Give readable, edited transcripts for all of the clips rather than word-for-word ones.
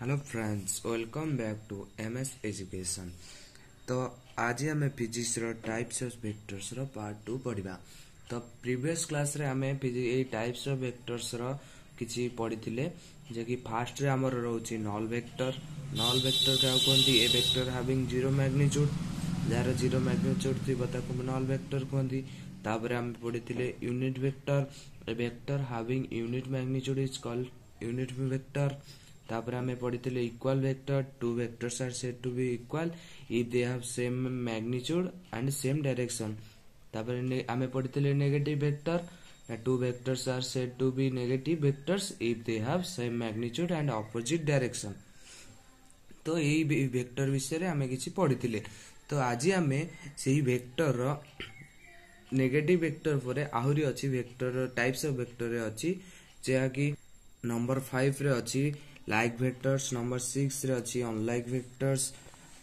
Hello friends, welcome back to MS education. तो आज आम physics types of vectors part 2 पढ़ा। तो प्रीवियस क्लास रे आम टाइप्स ऑफ वेक्टर्स किसी पढ़ी जे कि फास्ट रे आमर रोचे नल वेक्टर। नल वेक्टर क्या कहते a vector having zero magnitude, जार जीरो मैग्नीट्यूड थी ताको नल वेक्टर कहते। तापर आम पढ़ी unit vector, a vector having unit magnitude is called unit vector. तापर आमे पढ़ी equal vector, two vectors are said to be equal if they have same magnitude and same direction. तापर आमे पढ़ी negative vector, two vectors are said to be negative vectors if they have same magnitude and opposite direction. तो यही vector विषय आमे किछि पढ़ी। तो आज आमे सेही वेक्टर नेगेटिव वेक्टर परे आहुरी अछि वेक्टर टाइप्स ऑफ वेक्टर अछि जेहा कि नंबर 5 रे अछि लाइक वेक्टर्स, नंबर 6 रे अछि अनलाइक वेक्टर्स,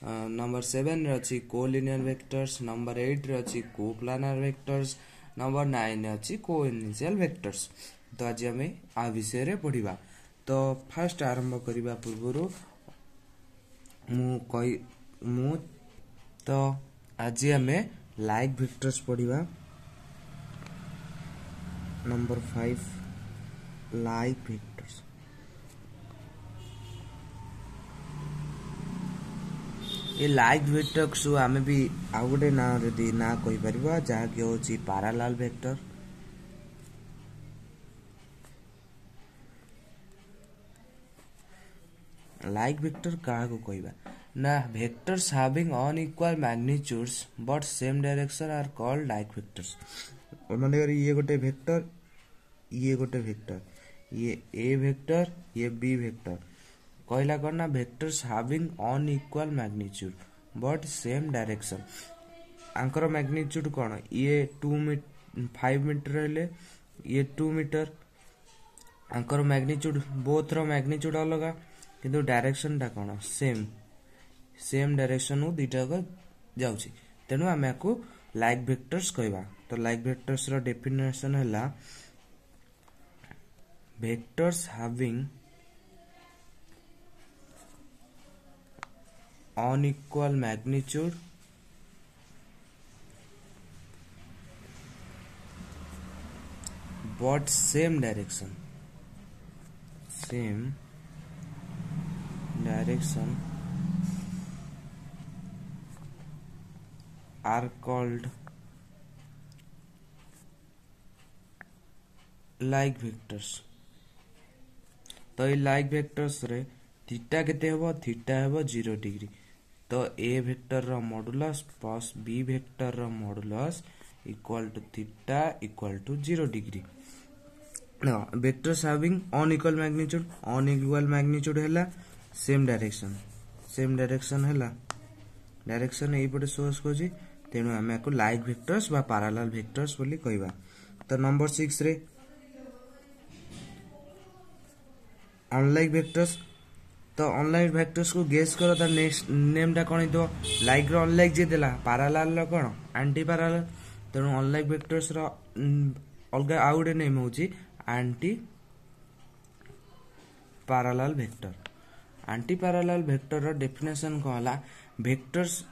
नंबर 7 रे अछि कोलिनियर वेक्टर्स, नंबर 8 रे अछि कोप्लानर वेक्टर्स, नंबर 9 रे अछि कोइनिशियल वेक्टर्स। तो आज हमें आ विषय रे पढ़िबा। तो फर्स्ट आरंभ करिबा पूर्वरु मु तो आज हमें लाइक वेक्टर्स पढ़िबा। Number 5 like vectors. ये लाइक वेक्टर्स आमे भी आउ गोटे ना रे ना कहि परबा जहा कि होची पैरेलल वेक्टर। लाइक वेक्टर का को कहबा ना vectors having unequal magnitudes but same direction are called like vectors. माने ये गोटे वेक्टर, ये गोटे वेक्टर, ये ए वेक्टर, ये बी वेक्टर कहला करना vectors having unequal magnitude but same direction. आंकर मैग्नीट्यूड कौन, ये 5 मीटर हेले ये 2 मीटर। आंकर मैग्नीट्यूड बोथ रो मैग्नीट्यूड अलग किंतु डायरेक्शन टा कौन सेम, सेम डायरेक्शन उ दुटा को जाउची। तेनु आमे को लाइक वेक्टर्स कहबा। तो लाइक वेक्टर्स रो डेफिनेशन हैला vectors having unequal magnitude but same direction are called like vectors। तो ये लाइक वेक्टर्स रे थीटा केते हेबो, थीटा हेबो 0 डिग्री। तो ए वेक्टर रो मॉडुलस प्लस बी वेक्टर रो modulus equal to theta equal to 0 degree. ना वेक्टर्स हैविंग अनइक्वल मैग्नीट्यूड हैला सेम डायरेक्शन हैला डायरेक्शन एई पटे सोर्स कोजी। तेनु हमें को लाइक वेक्टर्स बा पैरेलल वेक्टर्स बोली कहबा। तो नंबर 6 रे अनलाइक वेक्टर्स। तो अनलाइक वेक्टर्स को गेस करो तार नेक्स्ट नेम टा कोन हितो। लाइक रो अनलाइक जे देला, पैरेलल रो कोन एंटी पैरेलल। तेनु अनलाइक वेक्टर्स रो अलगा आउडे नेम होची anti parallel vector. Anti parallel vector रो डेफिनेशन कहला वेक्टर्स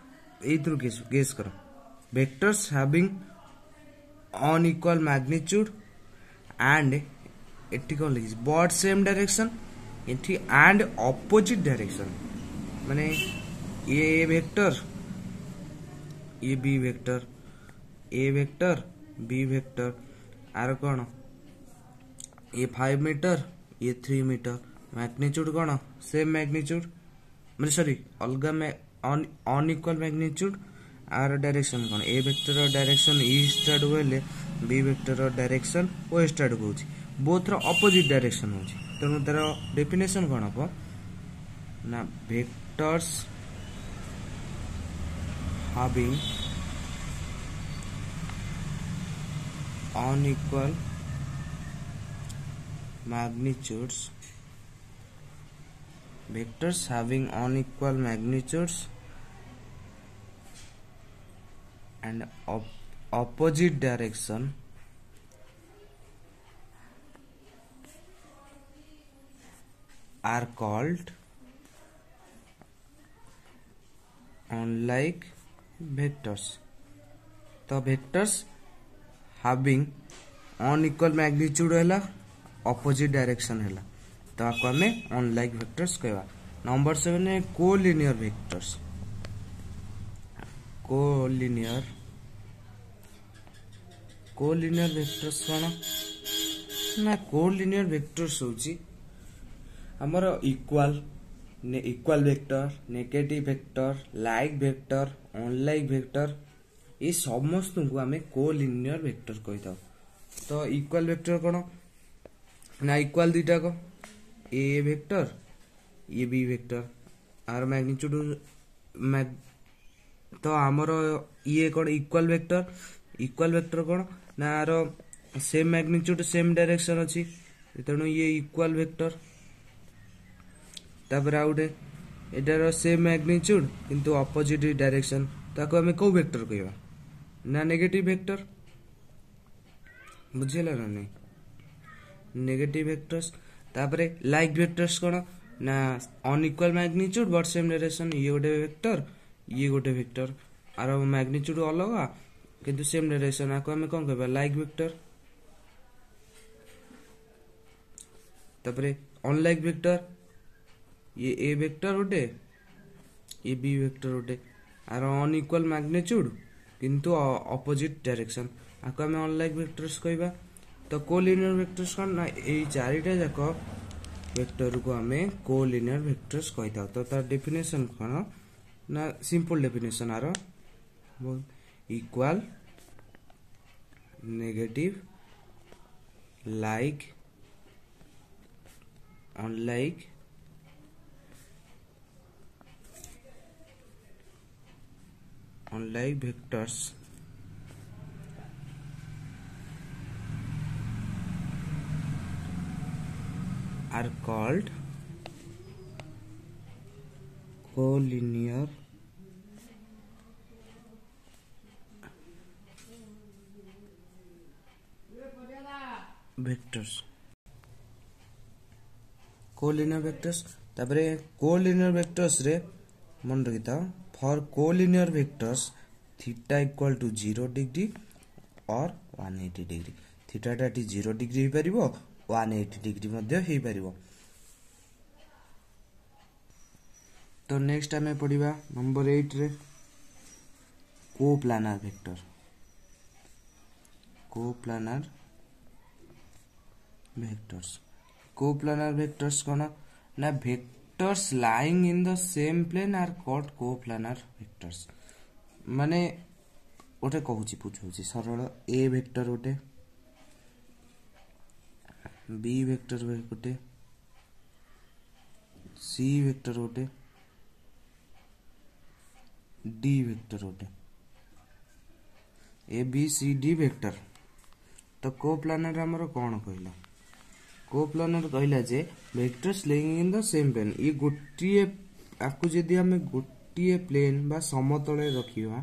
एथ्रु गेस करो vectors having unequal magnitude and एटी कोन लिखि but same direction anti and opposite direction. माने ये वेक्टर, ये B vector, a vector b vector आर कोन ये 5 मीटर, ये 3 मीटर। मैग्नीट्यूड कोन सेम मैग्नीट्यूड, माने सॉरी अलगा में अनइक्वल मैग्नीट्यूड। आर डायरेक्शन कोन ए वेक्टर रो डायरेक्शन ईस्ट आड होले, बी वेक्टर रो डायरेक्शन वेस्ट आड होची। बोथ रो ऑपोजिट डायरेक्शन होची। तेनु तार डेफिनेशन कोन हो ना vectors having unequal magnitudes and opposite direction are called unlike vectors. तो वेक्टर्स हाविंग अनइक्वल मैग्नीट्यूड है ऑपोजिट डायरेक्शन है तो आपको आम अनलाइक वेक्टर्स कहवा। नंबर 7 है कोलिनियर वेक्टर्स। कोलिनियर वेक्टर्स कौन ना कोलिनियर वेक्टर्स होची हमर equal vector, negative vector, like vector, unlike vector ये समस्त को आम कोलिनियर वेक्टर कही था। तो इक्वल वेक्टर कौन ना इक्वल दुईटा को ए वेक्टर ये बी वेक्टर आर मैग्नीट्यूड तो आमर ये कौन इक्वल वेक्टर कौन ना are same magnitude same direction अच्छी तेणु ये इक्वल वेक्टर। तापर आउ गोटे एटार सेम मैग्नीट्यूड किंतु ऑपोजिट डायरेक्शन ताको आमे को वेक्टर कहवा ना नेगेटिव वेक्टर। बुझेला ना नहीं नेगेटिव वेक्टर्स। तापरे लाइक वेक्टर्स कौन ना unequal magnitude but same direction ये गोटे वेक्टर आर मैग्नीट्यूड अलग किंतु सेम डायरेक्शन आको आमे कौन कहबा लाइक वेक्टर। तापरे अनलाइक वेक्टर ये ए वेक्टर गोटे ये बी वेक्टर गोटे आर अनइक्वल मैग्नीट्यूड किंतु ऑपोजिट डायरेक्शन आको आमे अनलाइक वेक्टर्स कहबा। तो कोलिनियर वेक्टर्स कौन ना यही चारिटा जाक वेक्टर को आमे कोलिनियर वेक्टर्स कही था। तो तार डेफिनेशन कौन ना सिंपल डेफिनेशन आर equal negative like unlike vectors are called collinear vectors। Collinear vectors तापरे कोलिनियर वेक्टर्स रे मन रखिता for collinear vectors theta equal to 0 degree और 180 डिग्री थीटाटा 0 डिग्री हो पारिबो 180 डिग्री मध्य हो पारिबो। तो नेक्स्ट आमे पढ़िबा नंबर 8 रे कोप्लानर वेक्टर। कोप्लानर वेक्टर्स कौन ना vectors lying in the same plane are called coplanar vectors. माने गोटे कहूची पूछूची सरल ए वेक्टर गोटे बी वेक्टर गोटे सी वेक्टर गोटे डी वेक्टर गोटे a b c d vector. तो कोप्लानर हमर कौन कहला कोप्लानर कहला जे vectors lying in the same plane ये गोटिए आपको जदि हमें गोटिए प्लेन बा समतले रखिबा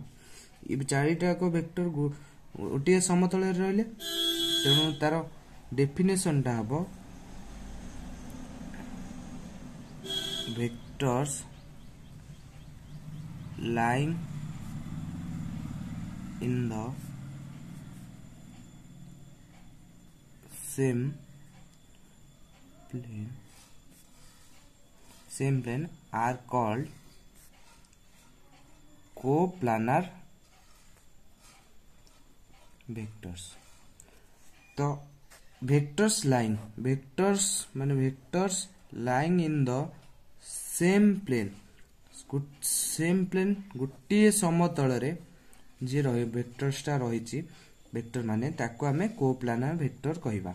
ये चारिटा को वेक्टर गोटिए समतले रहले तेणु तार डेफिनेशन टा हबो vectors lying in the same plane are called coplanar vectors। तो वेक्टर्स माने vectors lying in the same plane गोटे समतल रे जे रही वेक्टर्सटा रही वेक्टर माने ताको आमे कोप्लानर वेक्टर कहबा।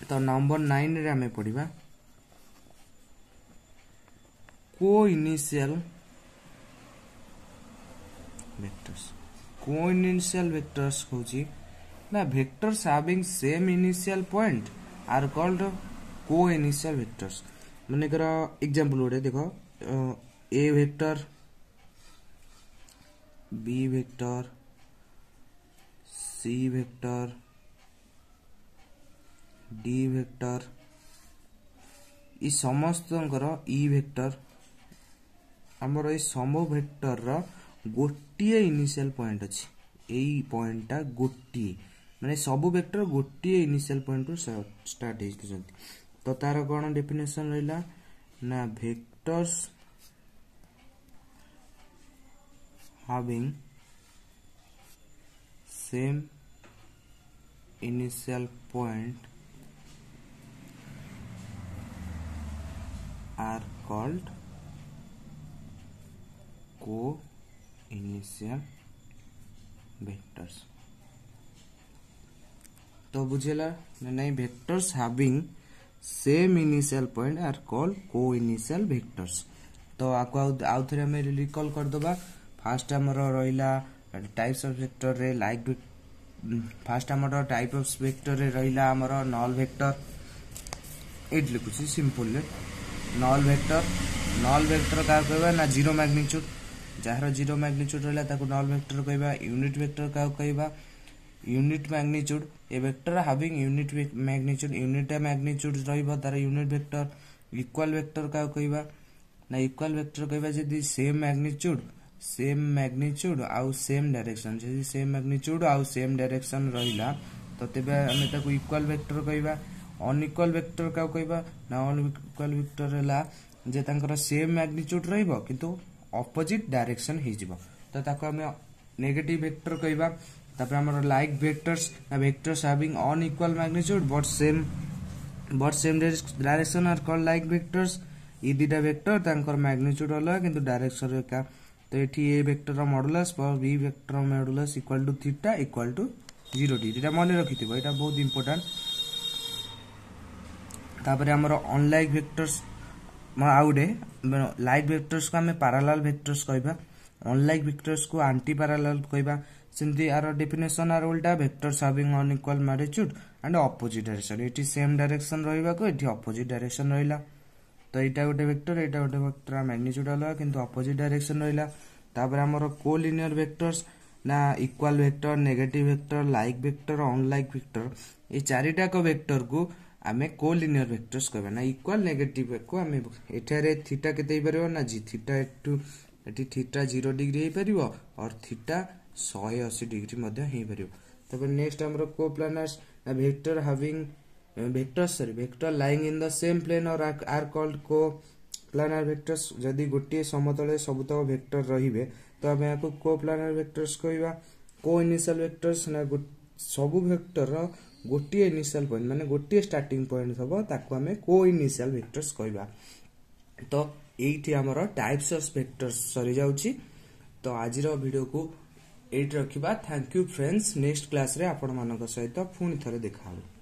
तो नंबर 9 रे आमे पढ़िबा कोइनिशियल वेक्टर्स कहूची ना vectors having same initial point are called coinitial vectors. माने कर एग्जांपल गोटे देखो a vector b vector c vector d vector ई समस्त ई वेक्टर हमर ए समो वेक्टर रो गोटिए इनिशियल पॉइंट अछि एई पॉइंटटा गोटिए माने सब वेक्टर गोटिए इनिशियल पॉइंट रो स्टार्ट हेइछथि तो तार कोन डेफिनेशन रहला ना vectors having same initial point are called co-initial vectors तो बुझेला नहीं vectors having same initial point are called co-initial vectors तो आको आउ थरे हम रिकॉल कर दबा फास्ट हमर रहिला टाइप्स ऑफ वेक्टर रे लाइक फास्ट हमर टाइप ऑफ वेक्टर रे रहिला हमर नल वेक्टर एट लिखुछि सिंपल रे नल वेक्टर का कहबा ना जीरो मैग्नीट्यूड जहार जीरो मैग्नीट्यूड रहला ताको नल वेक्टर कहबा यूनिट वेक्टर का कहबा unit magnitude a vector having unit magnitude रहइबो तार यूनिट वेक्टर इक्वल वेक्टर का कहबा ना इक्वल वेक्टर कहबा जदी सेम मैग्नीट्यूड आउ सेम डायरेक्शन जदी सेम मैग्नीट्यूड आउ सेम डायरेक्शन रहिला तो तेबे हमें ताको इक्वल वेक्टर कहबा अनइक्वल वेक्टर का कहबा ना अनइक्वल वेक्टर हला जे तांकर सेम मैग्नीट्यूड रहइबो किंतु ऑपोजिट डायरेक्शन हे जिवो तो ताको हमें नेगेटिव वेक्टर कहबा तापर हमर लाइक वेक्टर्स ना vectors having unequal magnitude but same direction are called like vectors ई दिटा वेक्टर तांकर मैग्नीट्यूड अलग किंतु डायरेक्शन एका तो एठी ए वेक्टर मॉडुलस पर b vector modulus equal to theta equal to 0 डी एटा माने रखिथिबो एटा बहुत इंपोर्टेंट तापर हमर अनलाइक वेक्टर्स आउडे लाइक वेक्टर्स को हमें पैरेलल वेक्टर्स कहबा अनलाइक वेक्टर्स को एंटी पैरेलल कहबा सिंपली आर डेफिनेशन आर उल्टा vectors having unequal magnitude and opposite direction एठी सेम डायरेक्शन रहइबा को एठी ऑपोजिट डायरेक्शन रहिला तो एटा गोटे वेक्टर मैग्नीट्यूड अलग किंतु ऑपोजिट डायरेक्शन रहिला तापर हमर कोलिनियर वेक्टर्स ना equal vector negative vector like vector unlike vector A चारिटा को वेक्टर को आमे कोलिनियर वेक्टर्स कहबा ना इक्वल नेगेटिव को आमे एठारे थीटा केते हे परबो ना जी थीटा टू एठी थीटा 0 डिग्री हे परबो और थीटा 180 डिग्री मध्ये हे परबो तापर नेक्स्ट हमर कोप्लानर्स ना vector having vector lying in the same plane or are called co-planar vectors जदि गोटे समतले सबुतक वेक्टर रहिबे तो हमें याको co-planar vectors कहबा co-initial vectors ना सबु वेक्टर रो गोटे इनिशियल पॉइंट माने गोटे स्टार्टिंग पॉइंट हबो ताको हमें co-initial vectors कहबा तो एठी हमर टाइप्स ऑफ वेक्टर्स सरी जाउची तो आज रो वीडियो को एट रखिबा thank you friends next class रे आपण मानक सहित पुनी थरे देखाबो।